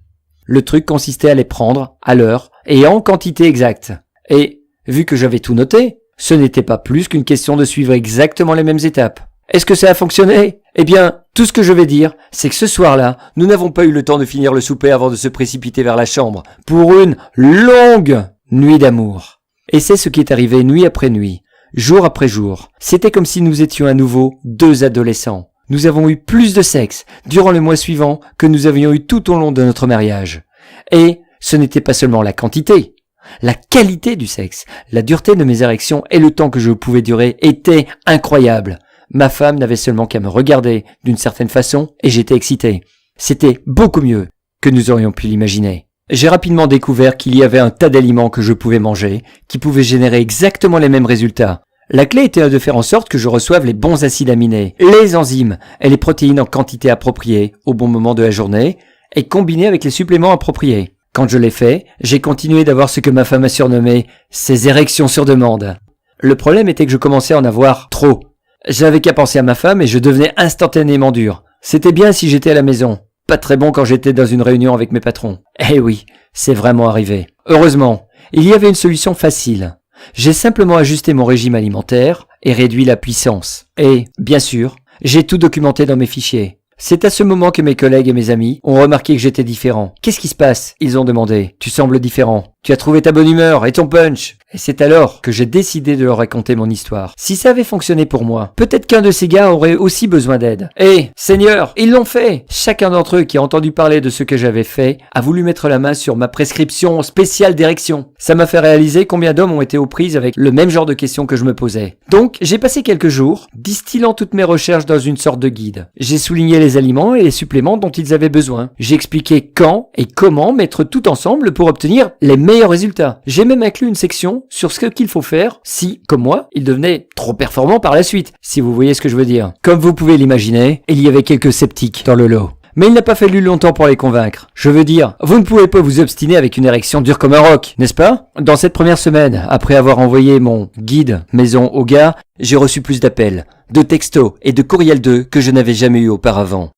Le truc consistait à les prendre à l'heure et en quantité exacte. Et, vu que j'avais tout noté, ce n'était pas plus qu'une question de suivre exactement les mêmes étapes. Est-ce que ça a fonctionné? Eh bien, tout ce que je vais dire, c'est que ce soir-là, nous n'avons pas eu le temps de finir le souper avant de se précipiter vers la chambre pour une longue nuit d'amour. Et c'est ce qui est arrivé nuit après nuit, jour après jour. C'était comme si nous étions à nouveau 2 adolescents. Nous avons eu plus de sexe durant le mois suivant que nous avions eu tout au long de notre mariage. Et ce n'était pas seulement la quantité. La qualité du sexe, la dureté de mes érections et le temps que je pouvais durer étaient incroyables. Ma femme n'avait seulement qu'à me regarder d'une certaine façon et j'étais excité. C'était beaucoup mieux que nous aurions pu l'imaginer. J'ai rapidement découvert qu'il y avait un tas d'aliments que je pouvais manger, qui pouvaient générer exactement les mêmes résultats. La clé était de faire en sorte que je reçoive les bons acides aminés, les enzymes et les protéines en quantité appropriée au bon moment de la journée et combinés avec les suppléments appropriés. Quand je l'ai fait, j'ai continué d'avoir ce que ma femme a surnommé « ces érections sur demande ». Le problème était que je commençais à en avoir trop. J'avais qu'à penser à ma femme et je devenais instantanément dur. C'était bien si j'étais à la maison. Pas très bon quand j'étais dans une réunion avec mes patrons. Eh oui, c'est vraiment arrivé. Heureusement, il y avait une solution facile. J'ai simplement ajusté mon régime alimentaire et réduit la puissance. Et, bien sûr, j'ai tout documenté dans mes fichiers. C'est à ce moment que mes collègues et mes amis ont remarqué que j'étais différent. « Qu'est-ce qui se passe ?» Ils ont demandé. « Tu sembles différent. Tu as trouvé ta bonne humeur et ton punch. » Et c'est alors que j'ai décidé de leur raconter mon histoire. Si ça avait fonctionné pour moi, peut-être qu'un de ces gars aurait aussi besoin d'aide. Eh, Seigneur, ils l'ont fait! Chacun d'entre eux qui a entendu parler de ce que j'avais fait a voulu mettre la main sur ma prescription spéciale d'érection. Ça m'a fait réaliser combien d'hommes ont été aux prises avec le même genre de questions que je me posais. Donc, j'ai passé quelques jours distillant toutes mes recherches dans une sorte de guide. J'ai souligné les aliments et les suppléments dont ils avaient besoin. J'ai expliqué quand et comment mettre tout ensemble pour obtenir les meilleurs résultats. J'ai même inclus une section sur ce qu'il faut faire si, comme moi, il devenait trop performant par la suite, si vous voyez ce que je veux dire. Comme vous pouvez l'imaginer, il y avait quelques sceptiques dans le lot. Mais il n'a pas fallu longtemps pour les convaincre. Je veux dire, vous ne pouvez pas vous obstiner avec une érection dure comme un roc, n'est-ce pas? Dans cette première semaine, après avoir envoyé mon guide maison au gars, j'ai reçu plus d'appels, de textos et de courriels d'eux que je n'avais jamais eu auparavant.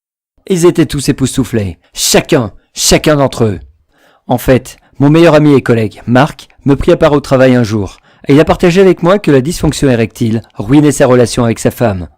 Ils étaient tous époustouflés. Chacun d'entre eux. En fait, mon meilleur ami et collègue, Marc, me prit à part au travail un jour, et il a partagé avec moi que la dysfonction érectile ruinait sa relation avec sa femme.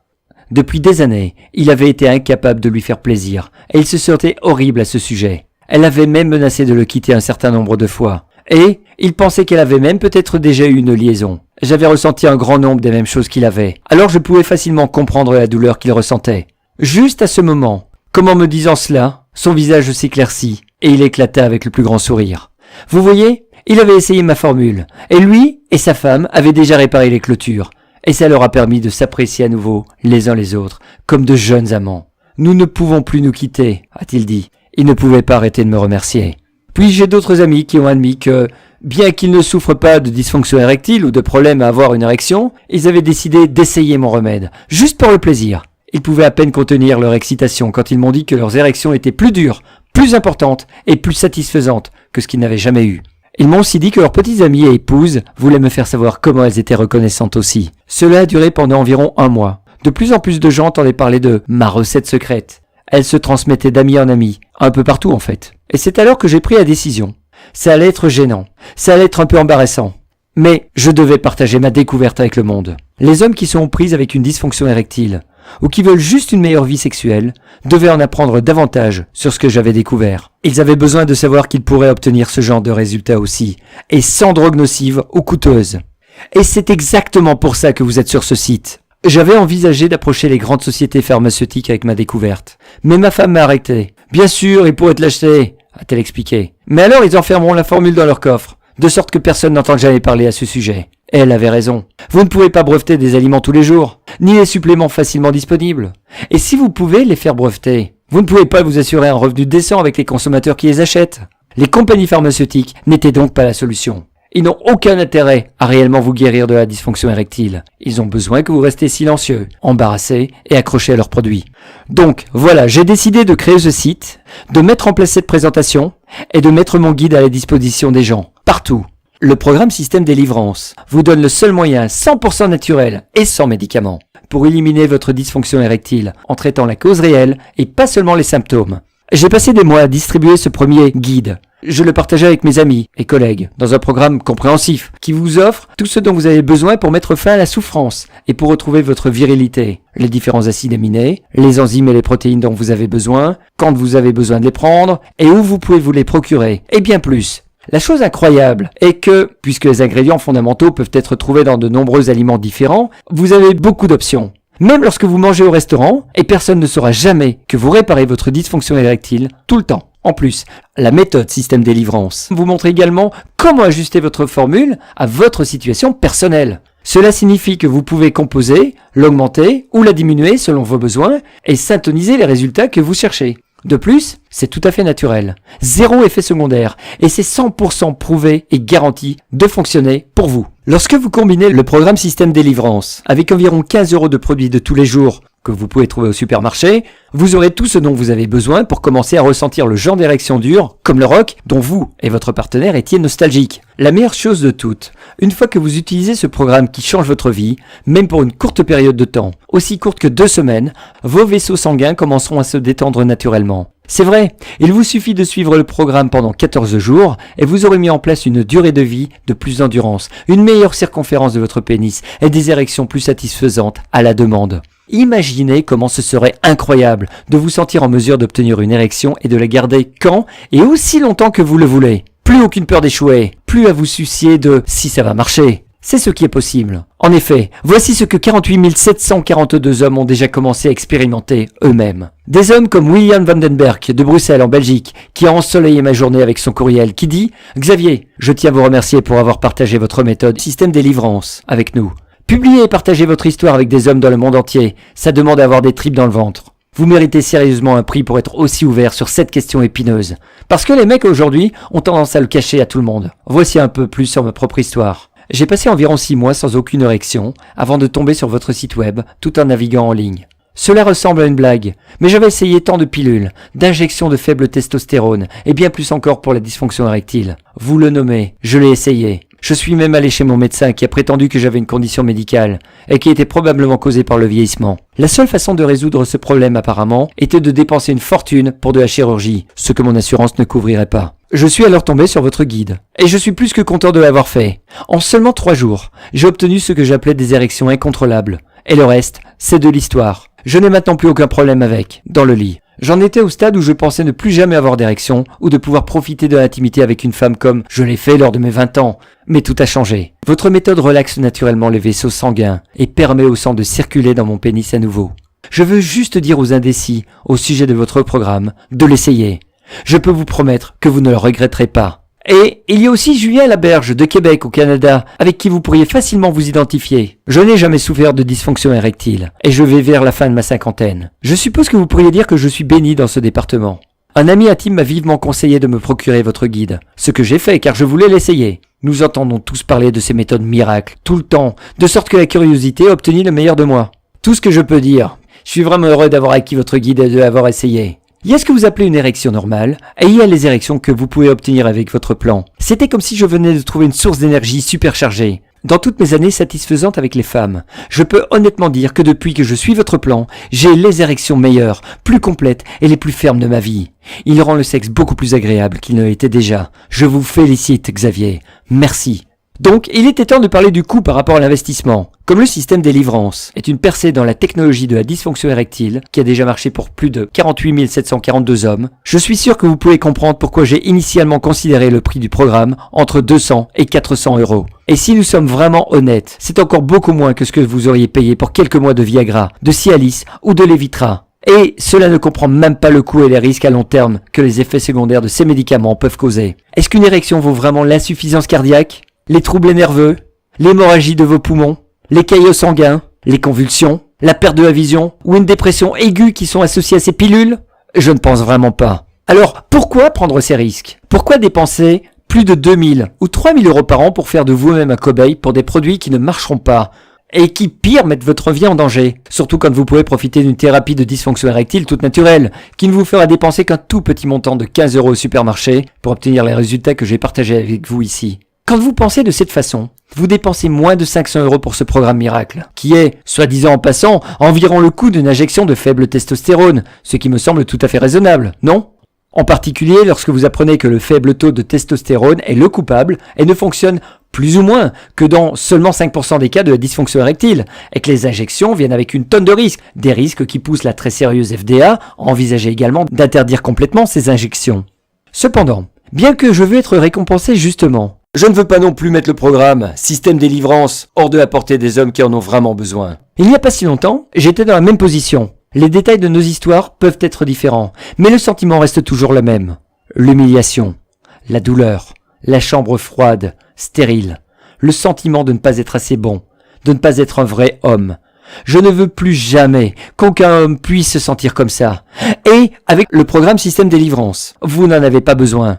Depuis des années, il avait été incapable de lui faire plaisir, et il se sentait horrible à ce sujet. Elle avait même menacé de le quitter un certain nombre de fois, et il pensait qu'elle avait même peut-être déjà eu une liaison. J'avais ressenti un grand nombre des mêmes choses qu'il avait, alors je pouvais facilement comprendre la douleur qu'il ressentait. Juste à ce moment, comme en me disant cela, son visage s'éclaircit, et il éclata avec le plus grand sourire. Vous voyez, il avait essayé ma formule, et lui et sa femme avaient déjà réparé les clôtures, et ça leur a permis de s'apprécier à nouveau les uns les autres, comme de jeunes amants. Nous ne pouvons plus nous quitter, a-t-il dit. Il ne pouvait pas arrêter de me remercier. Puis j'ai d'autres amis qui ont admis que, bien qu'ils ne souffrent pas de dysfonction érectile ou de problème à avoir une érection, ils avaient décidé d'essayer mon remède, juste pour le plaisir. Ils pouvaient à peine contenir leur excitation quand ils m'ont dit que leurs érections étaient plus dures, plus importantes et plus satisfaisantes que ce qu'ils n'avaient jamais eu. Ils m'ont aussi dit que leurs petits amis et épouses voulaient me faire savoir comment elles étaient reconnaissantes aussi. Cela a duré pendant environ 1 mois. De plus en plus de gens entendaient parler de ma recette secrète. Elle se transmettait d'ami en ami, un peu partout en fait. Et c'est alors que j'ai pris la décision. Ça allait être gênant, ça allait être un peu embarrassant. Mais je devais partager ma découverte avec le monde. Les hommes qui sont aux prises avec une dysfonction érectile, ou qui veulent juste une meilleure vie sexuelle, devaient en apprendre davantage sur ce que j'avais découvert. Ils avaient besoin de savoir qu'ils pourraient obtenir ce genre de résultats aussi, et sans drogue nocive ou coûteuse. Et c'est exactement pour ça que vous êtes sur ce site. J'avais envisagé d'approcher les grandes sociétés pharmaceutiques avec ma découverte, mais ma femme m'a arrêté. Bien sûr, ils pourraient te l'acheter, a-t-elle expliqué. Mais alors ils enfermeront la formule dans leur coffre, de sorte que personne n'entende jamais parler à ce sujet. Et elle avait raison. Vous ne pouvez pas breveter des aliments tous les jours, ni les suppléments facilement disponibles. Et si vous pouvez les faire breveter, vous ne pouvez pas vous assurer un revenu décent avec les consommateurs qui les achètent. Les compagnies pharmaceutiques n'étaient donc pas la solution. Ils n'ont aucun intérêt à réellement vous guérir de la dysfonction érectile. Ils ont besoin que vous restiez silencieux, embarrassés et accrochés à leurs produits. Donc voilà, j'ai décidé de créer ce site, de mettre en place cette présentation et de mettre mon guide à la disposition des gens, partout. Le programme Système Délivrance vous donne le seul moyen 100% naturel et sans médicaments pour éliminer votre dysfonction érectile en traitant la cause réelle et pas seulement les symptômes. J'ai passé des mois à distribuer ce premier guide. Je le partageais avec mes amis et collègues dans un programme compréhensif qui vous offre tout ce dont vous avez besoin pour mettre fin à la souffrance et pour retrouver votre virilité. Les différents acides aminés, les enzymes et les protéines dont vous avez besoin, quand vous avez besoin de les prendre et où vous pouvez vous les procurer et bien plus. La chose incroyable est que, puisque les ingrédients fondamentaux peuvent être trouvés dans de nombreux aliments différents, vous avez beaucoup d'options. Même lorsque vous mangez au restaurant, et personne ne saura jamais que vous réparez votre dysfonction érectile tout le temps. En plus, la méthode Système Délivrance vous montre également comment ajuster votre formule à votre situation personnelle. Cela signifie que vous pouvez composer, l'augmenter ou la diminuer selon vos besoins et syntoniser les résultats que vous cherchez. De plus, c'est tout à fait naturel. 0 effet secondaire et c'est 100% prouvé et garanti de fonctionner pour vous. Lorsque vous combinez le programme Système Délivrance avec environ 15 € de produits de tous les jours que vous pouvez trouver au supermarché, vous aurez tout ce dont vous avez besoin pour commencer à ressentir le genre d'érection dure, comme le rock, dont vous et votre partenaire étiez nostalgiques. La meilleure chose de toutes, une fois que vous utilisez ce programme qui change votre vie, même pour une courte période de temps, aussi courte que 2 semaines, vos vaisseaux sanguins commenceront à se détendre naturellement. C'est vrai, il vous suffit de suivre le programme pendant 14 jours et vous aurez mis en place une durée de vie de plus d'endurance, une meilleure circonférence de votre pénis et des érections plus satisfaisantes à la demande. Imaginez comment ce serait incroyable de vous sentir en mesure d'obtenir une érection et de la garder quand et aussi longtemps que vous le voulez. Plus aucune peur d'échouer, plus à vous soucier de si ça va marcher. C'est ce qui est possible. En effet, voici ce que 48 742 hommes ont déjà commencé à expérimenter eux-mêmes. Des hommes comme William Vandenberg de Bruxelles en Belgique, qui a ensoleillé ma journée avec son courriel, qui dit « Xavier, je tiens à vous remercier pour avoir partagé votre méthode Système Délivrance avec nous. Publiez et partagez votre histoire avec des hommes dans le monde entier. Ça demande à avoir des tripes dans le ventre. Vous méritez sérieusement un prix pour être aussi ouvert sur cette question épineuse. Parce que les mecs aujourd'hui ont tendance à le cacher à tout le monde. Voici un peu plus sur ma propre histoire. J'ai passé environ 6 mois sans aucune érection avant de tomber sur votre site web tout en naviguant en ligne. Cela ressemble à une blague, mais j'avais essayé tant de pilules, d'injections de faible testostérone et bien plus encore pour la dysfonction érectile. Vous le nommez, je l'ai essayé. Je suis même allé chez mon médecin qui a prétendu que j'avais une condition médicale et qui était probablement causée par le vieillissement. La seule façon de résoudre ce problème apparemment était de dépenser une fortune pour de la chirurgie, ce que mon assurance ne couvrirait pas. Je suis alors tombé sur votre guide et je suis plus que content de l'avoir fait. En seulement 3 jours, j'ai obtenu ce que j'appelais des érections incontrôlables et le reste, c'est de l'histoire. Je n'ai maintenant plus aucun problème avec, dans le lit. J'en étais au stade où je pensais ne plus jamais avoir d'érection ou de pouvoir profiter de l'intimité avec une femme comme je l'ai fait lors de mes 20 ans. Mais tout a changé. Votre méthode relaxe naturellement les vaisseaux sanguins et permet au sang de circuler dans mon pénis à nouveau. Je veux juste dire aux indécis, au sujet de votre programme, de l'essayer. Je peux vous promettre que vous ne le regretterez pas. Et il y a aussi Julien Laberge de Québec au Canada, avec qui vous pourriez facilement vous identifier. Je n'ai jamais souffert de dysfonction érectile, et je vais vers la fin de ma cinquantaine. Je suppose que vous pourriez dire que je suis béni dans ce département. Un ami intime m'a vivement conseillé de me procurer votre guide, ce que j'ai fait car je voulais l'essayer. Nous entendons tous parler de ces méthodes miracles, tout le temps, de sorte que la curiosité a obtenu le meilleur de moi. Tout ce que je peux dire, je suis vraiment heureux d'avoir acquis votre guide et de l'avoir essayé. Il y a ce que vous appelez une érection normale, et il y a les érections que vous pouvez obtenir avec votre plan. C'était comme si je venais de trouver une source d'énergie superchargée. Dans toutes mes années satisfaisantes avec les femmes, je peux honnêtement dire que depuis que je suis votre plan, j'ai les érections meilleures, plus complètes et les plus fermes de ma vie. Il rend le sexe beaucoup plus agréable qu'il ne l'était déjà. Je vous félicite, Xavier. Merci. Donc, il était temps de parler du coût par rapport à l'investissement. Comme le système Délivrance est une percée dans la technologie de la dysfonction érectile, qui a déjà marché pour plus de 48 742 hommes, je suis sûr que vous pouvez comprendre pourquoi j'ai initialement considéré le prix du programme entre 200 et 400 euros. Et si nous sommes vraiment honnêtes, c'est encore beaucoup moins que ce que vous auriez payé pour quelques mois de Viagra, de Cialis ou de Levitra. Et cela ne comprend même pas le coût et les risques à long terme que les effets secondaires de ces médicaments peuvent causer. Est-ce qu'une érection vaut vraiment l'insuffisance cardiaque, les troubles nerveux, l'hémorragie de vos poumons, les caillots sanguins, les convulsions, la perte de la vision ou une dépression aiguë qui sont associées à ces pilules? Je ne pense vraiment pas. Alors, pourquoi prendre ces risques? Pourquoi dépenser plus de 2000 ou 3000 euros par an pour faire de vous-même un cobaye pour des produits qui ne marcheront pas et qui, pire, mettent votre vie en danger? Surtout quand vous pouvez profiter d'une thérapie de dysfonction érectile toute naturelle, qui ne vous fera dépenser qu'un tout petit montant de 15 euros au supermarché pour obtenir les résultats que j'ai partagés avec vous ici. Quand vous pensez de cette façon, vous dépensez moins de 500 euros pour ce programme miracle, qui est, soi-disant en passant, environ le coût d'une injection de faible testostérone, ce qui me semble tout à fait raisonnable, non? En particulier lorsque vous apprenez que le faible taux de testostérone est le coupable et ne fonctionne plus ou moins que dans seulement 5% des cas de la dysfonction érectile, et que les injections viennent avec une tonne de risques, des risques qui poussent la très sérieuse FDA à envisager également d'interdire complètement ces injections. Cependant, bien que je veux être récompensé justement, je ne veux pas non plus mettre le programme Système Délivrance hors de la portée des hommes qui en ont vraiment besoin. Il n'y a pas si longtemps, j'étais dans la même position. Les détails de nos histoires peuvent être différents, mais le sentiment reste toujours le même. L'humiliation, la douleur, la chambre froide, stérile, le sentiment de ne pas être assez bon, de ne pas être un vrai homme. Je ne veux plus jamais qu'aucun homme puisse se sentir comme ça. Et avec le programme Système Délivrance, vous n'en avez pas besoin.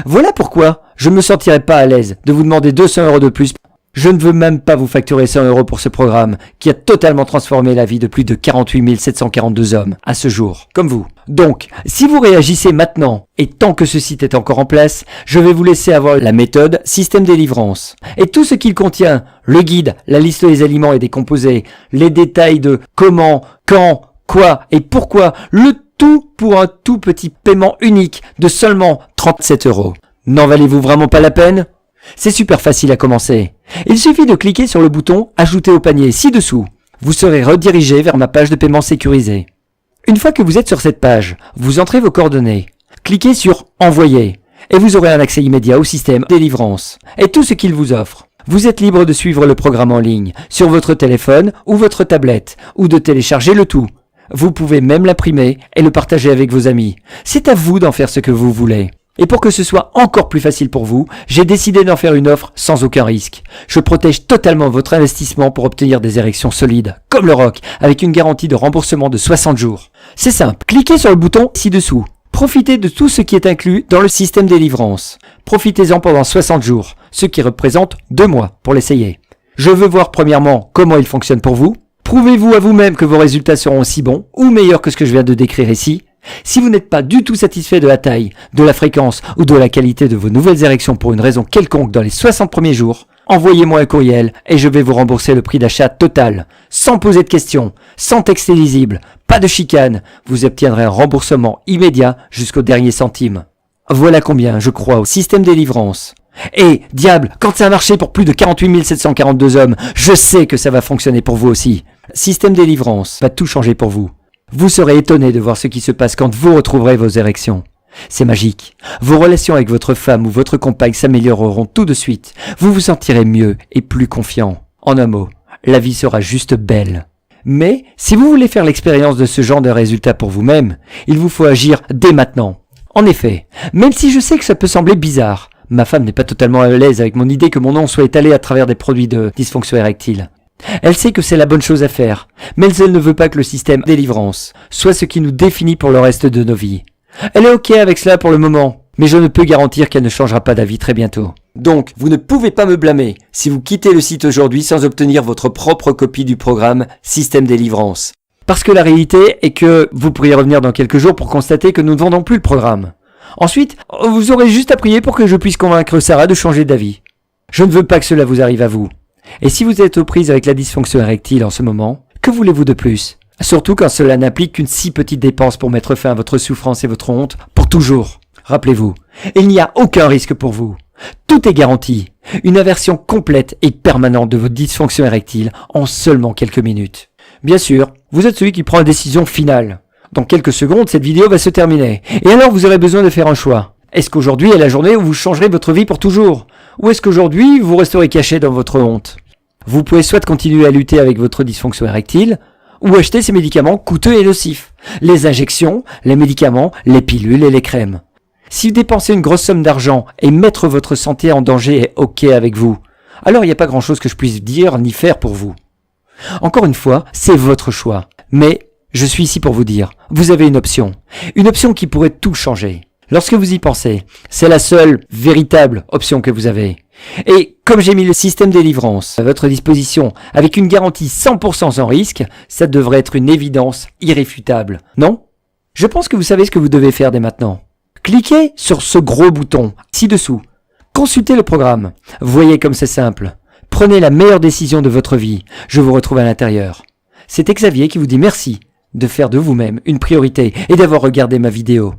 Voilà pourquoi je ne me sentirai pas à l'aise de vous demander 200 euros de plus. Je ne veux même pas vous facturer 100 euros pour ce programme qui a totalement transformé la vie de plus de 48 742 hommes à ce jour, comme vous. Donc, si vous réagissez maintenant, et tant que ce site est encore en place, je vais vous laisser avoir la méthode Système Délivrance. Et tout ce qu'il contient, le guide, la liste des aliments et des composés, les détails de comment, quand, quoi et pourquoi, le tout pour un tout petit paiement unique de seulement 37 euros. N'en valez-vous vraiment pas la peine? C'est super facile à commencer. Il suffit de cliquer sur le bouton « Ajouter au panier » ci-dessous. Vous serez redirigé vers ma page de paiement sécurisée. Une fois que vous êtes sur cette page, vous entrez vos coordonnées. Cliquez sur « Envoyer » et vous aurez un accès immédiat au système Délivrance et tout ce qu'il vous offre. Vous êtes libre de suivre le programme en ligne, sur votre téléphone ou votre tablette, ou de télécharger le tout. Vous pouvez même l'imprimer et le partager avec vos amis. C'est à vous d'en faire ce que vous voulez. Et pour que ce soit encore plus facile pour vous, j'ai décidé d'en faire une offre sans aucun risque. Je protège totalement votre investissement pour obtenir des érections solides, comme le rock, avec une garantie de remboursement de 60 jours. C'est simple, cliquez sur le bouton ci-dessous. Profitez de tout ce qui est inclus dans le système Délivrance. Profitez-en pendant 60 jours, ce qui représente 2 mois pour l'essayer. Je veux voir premièrement comment il fonctionne pour vous. Prouvez-vous à vous-même que vos résultats seront aussi bons ou meilleurs que ce que je viens de décrire ici. Si vous n'êtes pas du tout satisfait de la taille, de la fréquence ou de la qualité de vos nouvelles érections pour une raison quelconque dans les 60 premiers jours, envoyez-moi un courriel et je vais vous rembourser le prix d'achat total, sans poser de questions, sans texte illisible, pas de chicane, vous obtiendrez un remboursement immédiat jusqu'au dernier centime. Voilà combien je crois au système Délivrance. Et, diable, quand ça a marché pour plus de 48 742 hommes, je sais que ça va fonctionner pour vous aussi. Système Délivrance va tout changer pour vous. Vous serez étonné de voir ce qui se passe quand vous retrouverez vos érections. C'est magique. Vos relations avec votre femme ou votre compagne s'amélioreront tout de suite. Vous vous sentirez mieux et plus confiant. En un mot, la vie sera juste belle. Mais, si vous voulez faire l'expérience de ce genre de résultat pour vous-même, il vous faut agir dès maintenant. En effet, même si je sais que ça peut sembler bizarre, Ma femme n'est pas totalement à l'aise avec mon idée que mon nom soit étalé à travers des produits de dysfonction érectile. Elle sait que c'est la bonne chose à faire, mais elle ne veut pas que le système délivrance soit ce qui nous définit pour le reste de nos vies. Elle est ok avec cela pour le moment, mais je ne peux garantir qu'elle ne changera pas d'avis très bientôt. Donc, vous ne pouvez pas me blâmer si vous quittez le site aujourd'hui sans obtenir votre propre copie du programme Système Délivrance. Parce que la réalité est que vous pourriez revenir dans quelques jours pour constater que nous ne vendons plus le programme. Ensuite, vous aurez juste à prier pour que je puisse convaincre Sarah de changer d'avis. Je ne veux pas que cela vous arrive à vous. Et si vous êtes aux prises avec la dysfonction érectile en ce moment, que voulez-vous de plus? Surtout quand cela n'implique qu'une si petite dépense pour mettre fin à votre souffrance et votre honte pour toujours. Rappelez-vous, il n'y a aucun risque pour vous. Tout est garanti. Une aversion complète et permanente de votre dysfonction érectile en seulement quelques minutes. Bien sûr, vous êtes celui qui prend la décision finale. Dans quelques secondes, cette vidéo va se terminer. Et alors, vous aurez besoin de faire un choix. Est-ce qu'aujourd'hui est la journée où vous changerez votre vie pour toujours? Ou est-ce qu'aujourd'hui, vous resterez caché dans votre honte? Vous pouvez soit continuer à lutter avec votre dysfonction érectile, ou acheter ces médicaments coûteux et nocifs. Les injections, les médicaments, les pilules et les crèmes. Si dépenser une grosse somme d'argent et mettre votre santé en danger est ok avec vous, alors il n'y a pas grand-chose que je puisse dire ni faire pour vous. Encore une fois, c'est votre choix. Mais je suis ici pour vous dire, vous avez une option. Une option qui pourrait tout changer. Lorsque vous y pensez, c'est la seule véritable option que vous avez. Et comme j'ai mis le système délivrance à votre disposition avec une garantie 100% sans risque, ça devrait être une évidence irréfutable, non? Je pense que vous savez ce que vous devez faire dès maintenant. Cliquez sur ce gros bouton ci-dessous. Consultez le programme. Voyez comme c'est simple. Prenez la meilleure décision de votre vie. Je vous retrouve à l'intérieur. C'est Xavier qui vous dit merci de faire de vous-même une priorité et d'avoir regardé ma vidéo.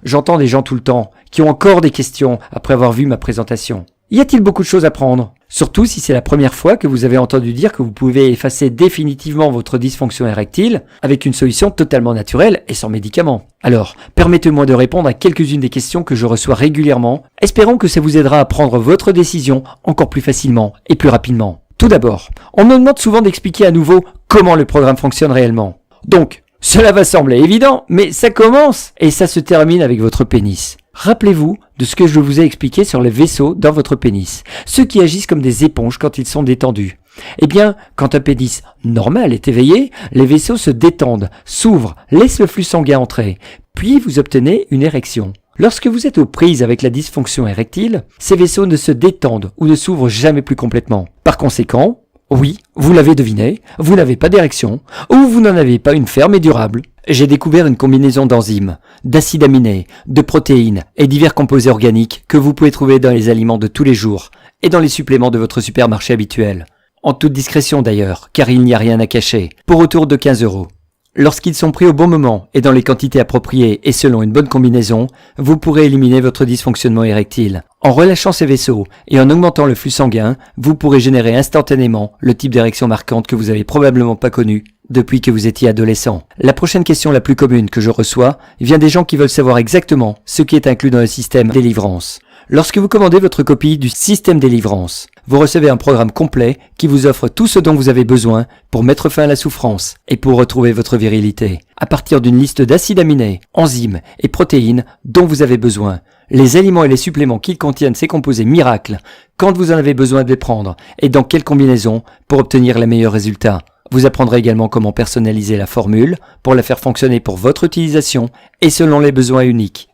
J'entends des gens tout le temps qui ont encore des questions après avoir vu ma présentation. Y a-t-il beaucoup de choses à prendre? Surtout si c'est la première fois que vous avez entendu dire que vous pouvez effacer définitivement votre dysfonction érectile avec une solution totalement naturelle et sans médicaments. Alors, permettez-moi de répondre à quelques-unes des questions que je reçois régulièrement. Espérons que ça vous aidera à prendre votre décision encore plus facilement et plus rapidement. Tout d'abord, on me demande souvent d'expliquer à nouveau comment le programme fonctionne réellement. Donc, cela va sembler évident, mais ça commence et ça se termine avec votre pénis. Rappelez-vous de ce que je vous ai expliqué sur les vaisseaux dans votre pénis, ceux qui agissent comme des éponges quand ils sont détendus. Eh bien, quand un pénis normal est éveillé, les vaisseaux se détendent, s'ouvrent, laissent le flux sanguin entrer, puis vous obtenez une érection. Lorsque vous êtes aux prises avec la dysfonction érectile, ces vaisseaux ne se détendent ou ne s'ouvrent jamais plus complètement. Par conséquent, oui, vous l'avez deviné, vous n'avez pas d'érection, ou vous n'en avez pas une ferme et durable. J'ai découvert une combinaison d'enzymes, d'acides aminés, de protéines et divers composés organiques que vous pouvez trouver dans les aliments de tous les jours et dans les suppléments de votre supermarché habituel. En toute discrétion d'ailleurs, car il n'y a rien à cacher, pour autour de 15 €. Lorsqu'ils sont pris au bon moment et dans les quantités appropriées et selon une bonne combinaison, vous pourrez éliminer votre dysfonctionnement érectile. En relâchant ces vaisseaux et en augmentant le flux sanguin, vous pourrez générer instantanément le type d'érection marquante que vous avez probablement pas connu depuis que vous étiez adolescent. La prochaine question la plus commune que je reçois vient des gens qui veulent savoir exactement ce qui est inclus dans le système délivrance. Lorsque vous commandez votre copie du système délivrance, vous recevez un programme complet qui vous offre tout ce dont vous avez besoin pour mettre fin à la souffrance et pour retrouver votre virilité. À partir d'une liste d'acides aminés, enzymes et protéines dont vous avez besoin, les aliments et les suppléments qu'ils contiennent ces composés miracles, quand vous en avez besoin de les prendre et dans quelle combinaison pour obtenir les meilleurs résultats. Vous apprendrez également comment personnaliser la formule pour la faire fonctionner pour votre utilisation et selon les besoins uniques.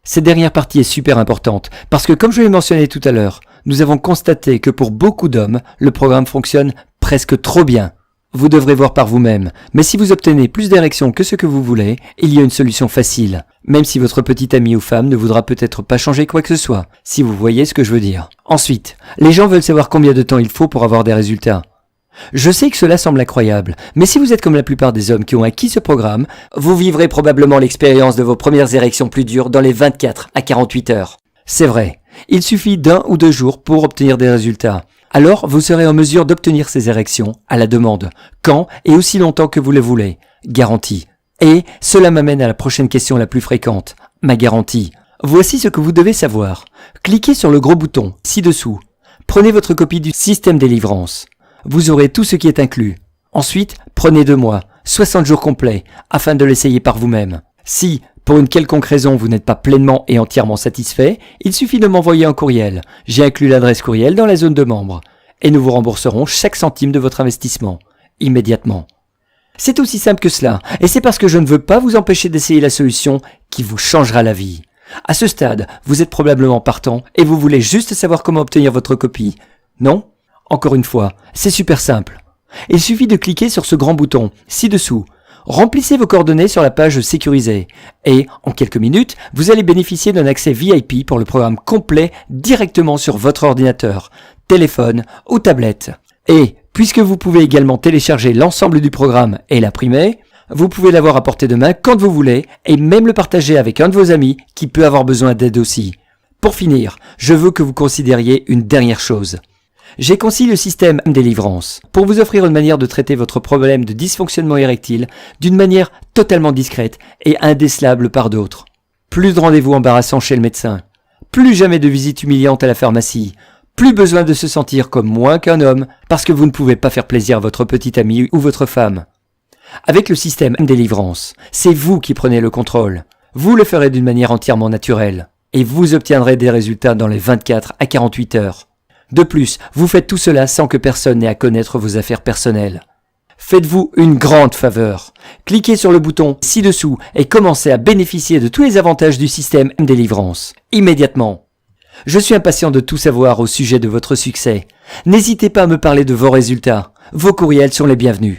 Cette dernière partie est super importante parce que, comme je l'ai mentionné tout à l'heure, nous avons constaté que pour beaucoup d'hommes, le programme fonctionne presque trop bien. Vous devrez voir par vous-même, mais si vous obtenez plus d'érections que ce que vous voulez, il y a une solution facile, même si votre petite amie ou femme ne voudra peut-être pas changer quoi que ce soit, si vous voyez ce que je veux dire. Ensuite, les gens veulent savoir combien de temps il faut pour avoir des résultats. Je sais que cela semble incroyable, mais si vous êtes comme la plupart des hommes qui ont acquis ce programme, vous vivrez probablement l'expérience de vos premières érections plus dures dans les 24 à 48 heures. C'est vrai, il suffit d'1 ou 2 jours pour obtenir des résultats. Alors, vous serez en mesure d'obtenir ces érections à la demande, quand et aussi longtemps que vous le voulez, garantie. Et cela m'amène à la prochaine question la plus fréquente, ma garantie. Voici ce que vous devez savoir. Cliquez sur le gros bouton ci-dessous. Prenez votre copie du système délivrance. Vous aurez tout ce qui est inclus. Ensuite, prenez 2 mois, 60 jours complets, afin de l'essayer par vous-même. Si, Pour une quelconque raison, vous n'êtes pas pleinement et entièrement satisfait, il suffit de m'envoyer un courriel. J'ai inclus l'adresse courriel dans la zone de membres. Et nous vous rembourserons chaque centime de votre investissement, immédiatement. C'est aussi simple que cela, et c'est parce que je ne veux pas vous empêcher d'essayer la solution qui vous changera la vie. À ce stade, vous êtes probablement partant et vous voulez juste savoir comment obtenir votre copie. Non ? Encore une fois, c'est super simple. Il suffit de cliquer sur ce grand bouton, ci-dessous. Remplissez vos coordonnées sur la page sécurisée et, en quelques minutes, vous allez bénéficier d'un accès VIP pour le programme complet directement sur votre ordinateur, téléphone ou tablette. Et, puisque vous pouvez également télécharger l'ensemble du programme et l'imprimer, vous pouvez l'avoir à portée de main quand vous voulez et même le partager avec un de vos amis qui peut avoir besoin d'aide aussi. Pour finir, je veux que vous considériez une dernière chose. J'ai conçu le système Délivrance pour vous offrir une manière de traiter votre problème de dysfonctionnement érectile d'une manière totalement discrète et indécelable par d'autres. Plus de rendez-vous embarrassants chez le médecin, plus jamais de visites humiliantes à la pharmacie, plus besoin de se sentir comme moins qu'un homme parce que vous ne pouvez pas faire plaisir à votre petit ami ou votre femme. Avec le système Délivrance, c'est vous qui prenez le contrôle. Vous le ferez d'une manière entièrement naturelle et vous obtiendrez des résultats dans les 24 à 48 heures. De plus, vous faites tout cela sans que personne n'ait à connaître vos affaires personnelles. Faites-vous une grande faveur. Cliquez sur le bouton ci-dessous et commencez à bénéficier de tous les avantages du système Délivrance, immédiatement. Je suis impatient de tout savoir au sujet de votre succès. N'hésitez pas à me parler de vos résultats. Vos courriels sont les bienvenus.